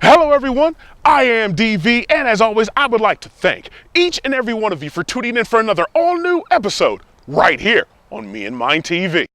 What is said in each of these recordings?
Hello everyone, I am DV, and as always, I would like to thank each and every one of you for tuning in for another all-new episode right here on Me and Mine TV.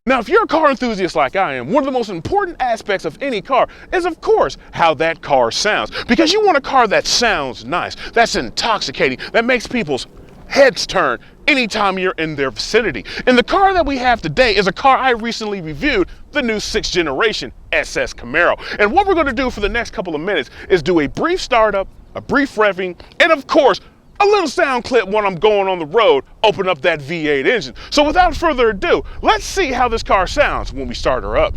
Now, if you're a car enthusiast like I am, one of the most important aspects of any car is, of course, how that car sounds. Because you want a car that sounds nice, that's intoxicating, that makes people's heads turn anytime you're in their vicinity. And the car that we have today is a car I recently reviewed, the new 6th generation SS Camaro. And what we're going to do for the next couple of minutes is do a brief startup, a brief revving, and of course, a little sound clip when I'm going on the road, open up that V8 engine. So without further ado, let's see how this car sounds when we start her up.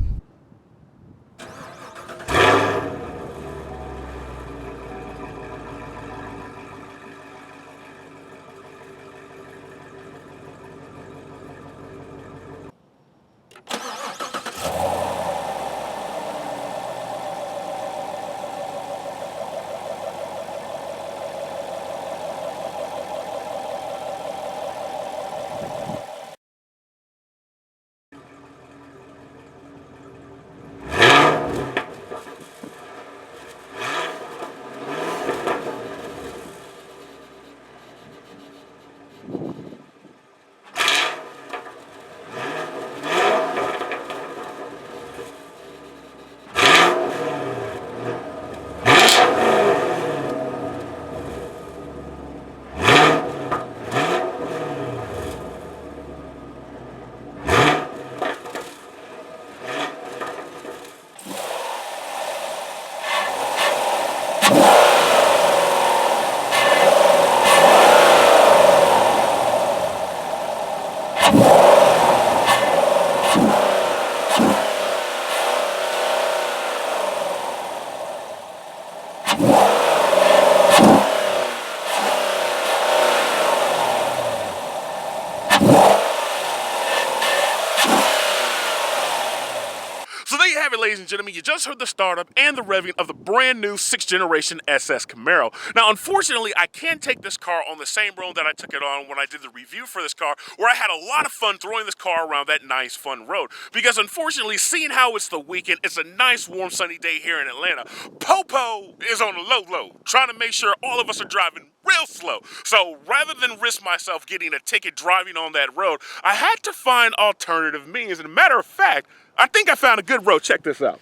So there you have it, ladies and gentlemen. You just heard the startup and the revving of the brand new 6th generation SS Camaro. Now, unfortunately, I can't take this car on the same road that I took it on when I did the review for this car, where I had a lot of fun throwing this car around that nice, fun road. Because unfortunately, seeing how it's the weekend, it's a nice, warm, sunny day here in Atlanta. Popo is on the low, trying to make sure all of us are driving real slow. So rather than risk myself getting a ticket driving on that road, I had to find alternative means. And a matter of fact, I think I found a good road. Check this out.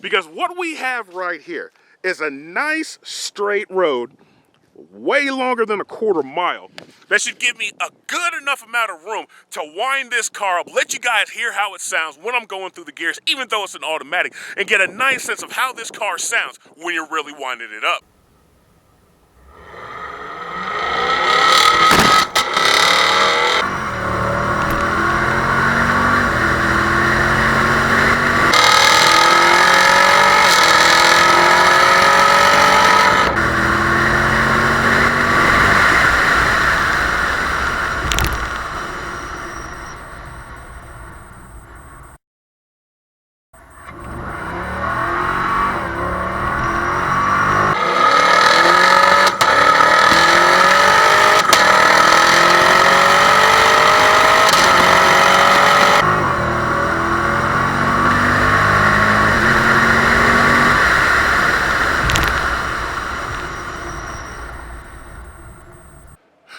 Because what we have right here is a nice straight road, way longer than a quarter mile, that should give me a good enough amount of room to wind this car up, let you guys hear how it sounds when I'm going through the gears, even though it's an automatic, and get a nice sense of how this car sounds when you're really winding it up.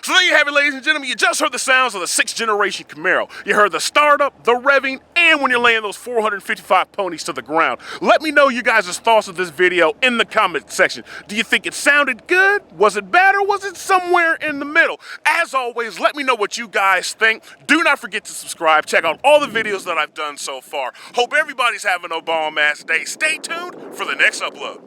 So there you have it, ladies and gentlemen. You just heard the sounds of the 6th generation Camaro. You heard the startup, the revving, and when you're laying those 455 ponies to the ground. Let me know you guys' thoughts of this video in the comment section. Do you think it sounded good? Was it bad, or was it somewhere in the middle? As always, let me know what you guys think. Do not forget to subscribe. Check out all the videos that I've done so far. Hope everybody's having a bomb-ass day. Stay tuned for the next upload.